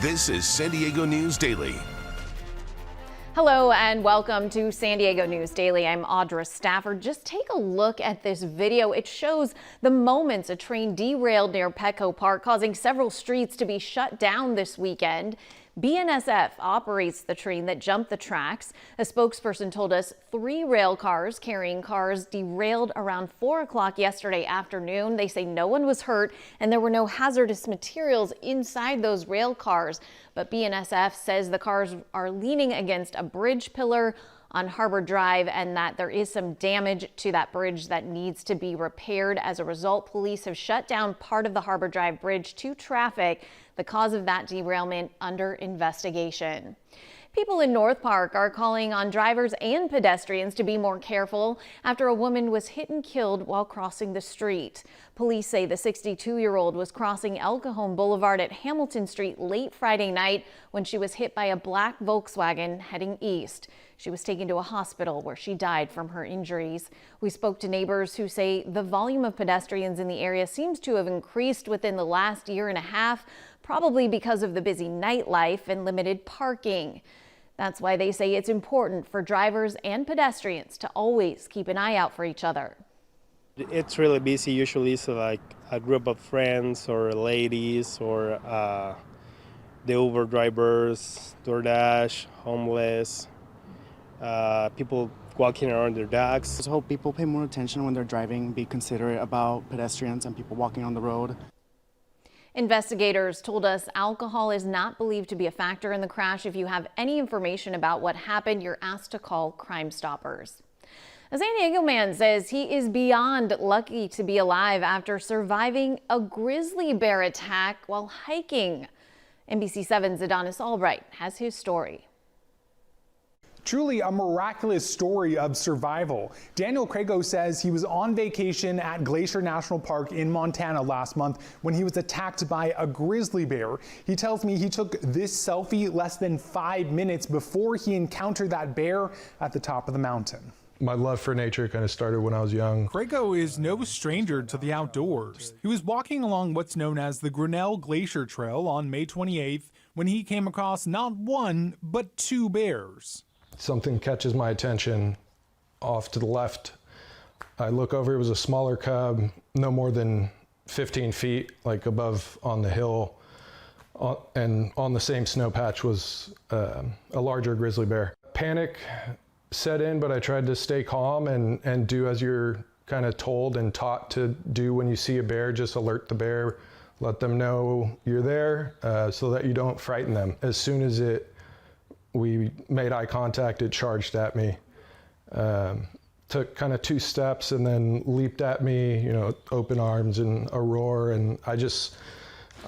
This is San Diego News Daily. Hello and welcome to San Diego News Daily. I'm Audra Stafford. Just take a look at this video. It shows the moments a train derailed near Petco Park, causing several streets to be shut down this weekend. BNSF operates the train that jumped the tracks. A spokesperson told us 3 rail cars carrying cars derailed around 4 o'clock yesterday afternoon. They say no one was hurt and there were no hazardous materials inside those rail cars. But BNSF says the cars are leaning against a bridge pillar on Harbor Drive and that there is some damage to that bridge that needs to be repaired. As a result, police have shut down part of the Harbor Drive bridge to traffic. The cause of that derailment under investigation. People in North Park are calling on drivers and pedestrians to be more careful after a woman was hit and killed while crossing the street. Police say the 62-year-old was crossing El Cajon Boulevard at Hamilton Street late Friday night when she was hit by a black Volkswagen heading east. She was taken to a hospital where she died from her injuries. We spoke to neighbors who say the volume of pedestrians in the area seems to have increased within the last year and a half, probably because of the busy nightlife and limited parking. That's why they say it's important for drivers and pedestrians to always keep an eye out for each other. It's really busy usually, so like a group of friends or ladies or the Uber drivers, DoorDash, homeless, people walking around their dogs. I just hope people pay more attention when they're driving, be considerate about pedestrians and people walking on the road. Investigators told us alcohol is not believed to be a factor in the crash. If you have any information about what happened, you're asked to call Crime Stoppers. A San Diego man says he is beyond lucky to be alive after surviving a grizzly bear attack while hiking. NBC7's Adonis Albright has his story. Truly a miraculous story of survival. Daniel Crago says he was on vacation at Glacier National Park in Montana last month when he was attacked by a grizzly bear. He tells me he took this selfie less than 5 minutes before he encountered that bear at the top of the mountain. My love for nature kind of started when I was young. Crago is no stranger to the outdoors. He was walking along what's known as the Grinnell Glacier Trail on May 28th when he came across not one, but 2 bears. Something catches my attention off to the left. I look over, it was a smaller cub, no more than 15 feet, like above on the hill. And on the same snow patch was a larger grizzly bear. Panic set in, but I tried to stay calm and do as you're kind of told and taught to do when you see a bear. Just alert the bear, let them know you're there so that you don't frighten them. As soon as we made eye contact, it charged at me. Took kind of 2 steps and then leaped at me, you know, open arms and a roar. And I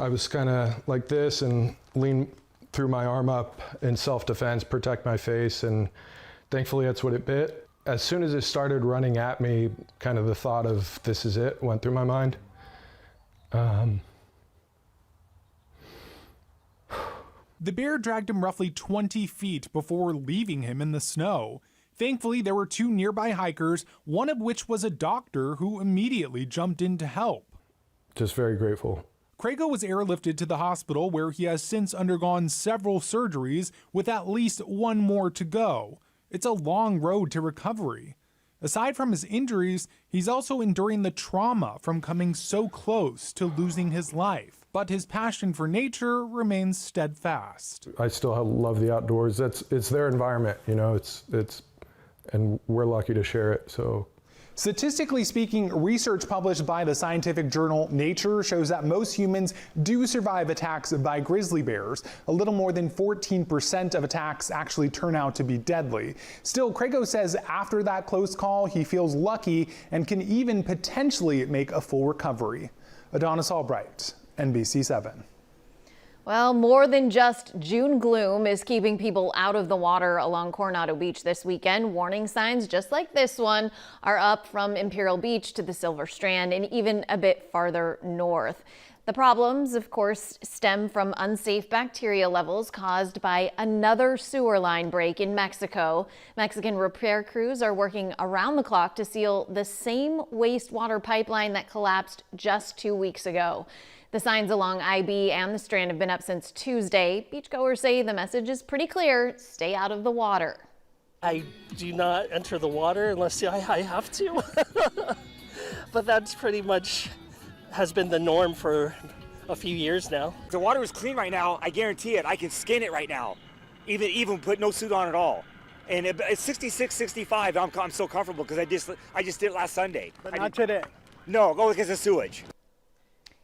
was kind of like this and leaned threw my arm up in self-defense, protect my face. And thankfully that's what it bit. As soon as it started running at me, kind of the thought of this is it went through my mind. The bear dragged him roughly 20 feet before leaving him in the snow. Thankfully, there were 2 nearby hikers, one of which was a doctor who immediately jumped in to help. Just very grateful. Crago was airlifted to the hospital where he has since undergone several surgeries with at least 1 more to go. It's a long road to recovery. Aside from his injuries, he's also enduring the trauma from coming so close to losing his life. But his passion for nature remains steadfast. I still love the outdoors. It's their environment, you know, and we're lucky to share it, so. Statistically speaking, research published by the scientific journal Nature shows that most humans do survive attacks by grizzly bears. A little more than 14% of attacks actually turn out to be deadly. Still, Crago says after that close call, he feels lucky and can even potentially make a full recovery. Adonis Albright, NBC7. Well, more than just June gloom is keeping people out of the water along Coronado Beach this weekend. Warning signs just like this one are up from Imperial Beach to the Silver Strand and even a bit farther north. The problems, of course, stem from unsafe bacteria levels caused by another sewer line break in Mexico. Mexican repair crews are working around the clock to seal the same wastewater pipeline that collapsed just 2 weeks ago. The signs along IB and the Strand have been up since Tuesday. Beachgoers say the message is pretty clear: stay out of the water. I do not enter the water unless I have to. But that's pretty much has been the norm for a few years now. The water is clean right now. I guarantee it. I can skin it right now, even put no suit on at all. And it's 66, 65. I'm so comfortable because I just did it last Sunday. But not today. No, go because of sewage.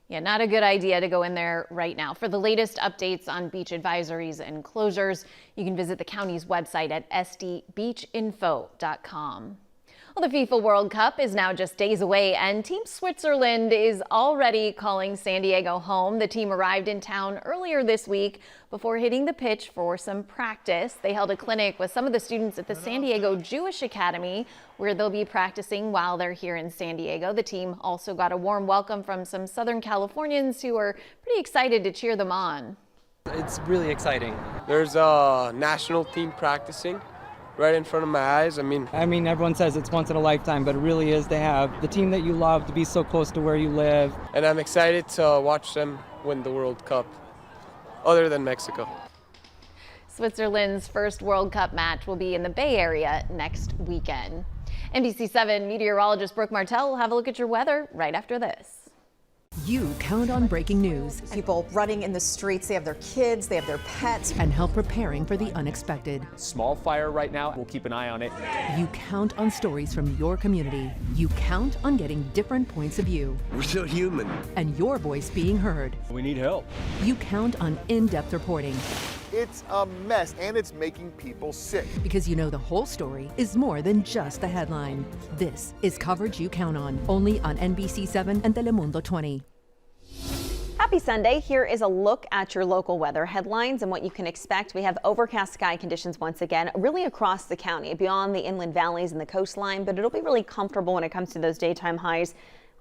Yeah, not a good idea to go in there right now. For the latest updates on beach advisories and closures, you can visit the county's website at sdbeachinfo.com. Well, the FIFA World Cup is now just days away, and Team Switzerland is already calling San Diego home. The team arrived in town earlier this week before hitting the pitch for some practice. They held a clinic with some of the students at the San Diego Jewish Academy, where they'll be practicing while they're here in San Diego. The team also got a warm welcome from some Southern Californians who are pretty excited to cheer them on. It's really exciting. There's a national team practicing right in front of my eyes. I mean, everyone says it's once in a lifetime, but it really is to have the team that you love to be so close to where you live. And I'm excited to watch them win the World Cup, other than Mexico. Switzerland's first World Cup match will be in the Bay Area next weekend. NBC 7 meteorologist Brooke Martell will have a look at your weather right after this. You count on breaking news. People running in the streets, they have their kids, they have their pets. And help preparing for the unexpected. Small fire right now, we'll keep an eye on it. You count on stories from your community. You count on getting different points of view. We're so human. And your voice being heard. We need help. You count on in-depth reporting. It's a mess, and it's making people sick. Because you know the whole story is more than just the headline. This is coverage you count on, only on NBC 7 and Telemundo 20. Happy Sunday. Here is a look at your local weather headlines and what you can expect. We have overcast sky conditions once again, really across the county, beyond the inland valleys and the coastline, but it'll be really comfortable when it comes to those daytime highs.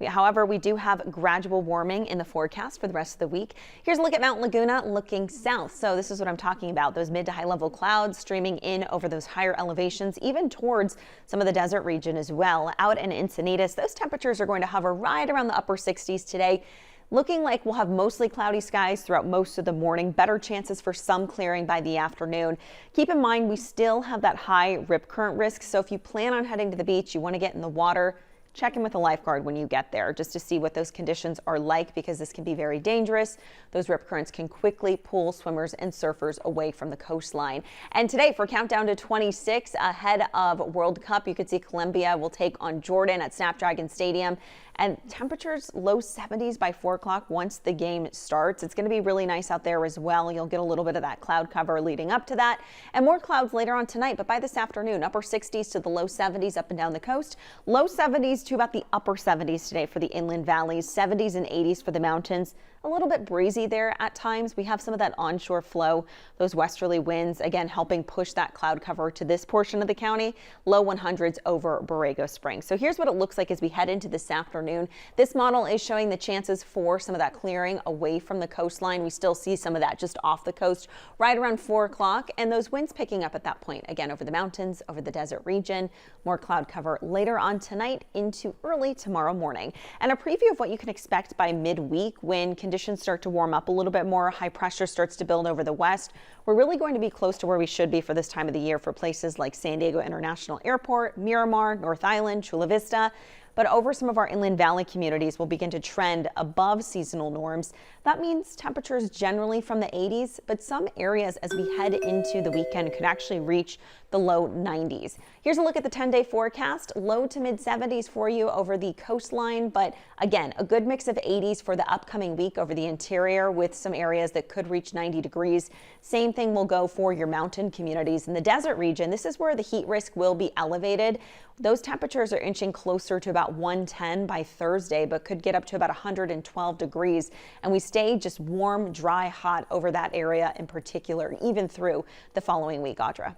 However, we do have gradual warming in the forecast for the rest of the week. Here's a look at Mount Laguna looking south. So this is what I'm talking about. Those mid to high level clouds streaming in over those higher elevations, even towards some of the desert region as well. Out in Encinitas, those temperatures are going to hover right around the upper 60s today. Looking like we'll have mostly cloudy skies throughout most of the morning. Better chances for some clearing by the afternoon. Keep in mind, we still have that high rip current risk. So if you plan on heading to the beach, you want to get in the water, check in with a lifeguard when you get there just to see what those conditions are like, because this can be very dangerous. Those rip currents can quickly pull swimmers and surfers away from the coastline. And today, for countdown to 26 ahead of World Cup, you could see Colombia will take on Jordan at Snapdragon Stadium. And temperatures low 70s by 4 o'clock once the game starts. It's going to be really nice out there as well. You'll get a little bit of that cloud cover leading up to that, and more clouds later on tonight. But by this afternoon, upper 60s to the low 70s up and down the coast. Low 70s to about the upper 70s today for the inland valleys. 70s and 80s for the mountains. A little bit breezy there at times. We have some of that onshore flow, those westerly winds, again, helping push that cloud cover to this portion of the county. Low 100s over Borrego Springs. So here's what it looks like as we head into this afternoon. This model is showing the chances for some of that clearing away from the coastline. We still see some of that just off the coast right around 4 o'clock, and those winds picking up at that point, again, over the mountains, over the desert region. More cloud cover later on tonight into early tomorrow morning. And a preview of what you can expect by midweek when conditions start to warm up a little bit more. High pressure starts to build over the west. We're really going to be close to where we should be for this time of the year for places like San Diego International Airport, Miramar, North Island, Chula Vista. But over some of our inland valley communities will begin to trend above seasonal norms. That means temperatures generally from the 80s, but some areas as we head into the weekend could actually reach the low 90s. Here's a look at the 10-day forecast. Low to mid 70s for you over the coastline, but again, a good mix of 80s for the upcoming week over the interior with some areas that could reach 90 degrees. Same thing will go for your mountain communities in the desert region. This is where the heat risk will be elevated. Those temperatures are inching closer to about 110 by Thursday, but could get up to about 112 degrees. And we stay just warm, dry, hot over that area in particular, even through the following week. Audra.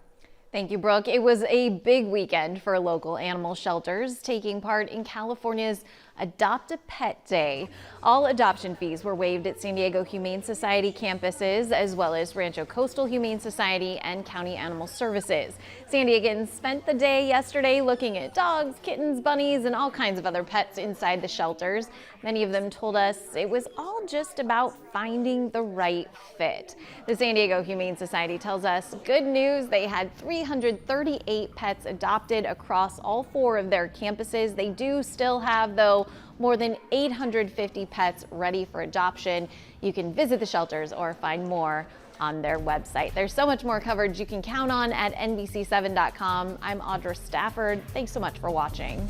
Thank you, Brooke. It was a big weekend for local animal shelters taking part in California's Adopt a Pet Day. All adoption fees were waived at San Diego Humane Society campuses, as well as Rancho Coastal Humane Society and County Animal Services. San Diegans spent the day yesterday looking at dogs, kittens, bunnies, and all kinds of other pets inside the shelters. Many of them told us it was all just about finding the right fit. The San Diego Humane Society tells us good news, they had 338 pets adopted across all 4 of their campuses. They do still have, though, more than 850 pets ready for adoption. You can visit the shelters or find more on their website. There's so much more coverage you can count on at NBC7.com. I'm Audra Stafford. Thanks so much for watching.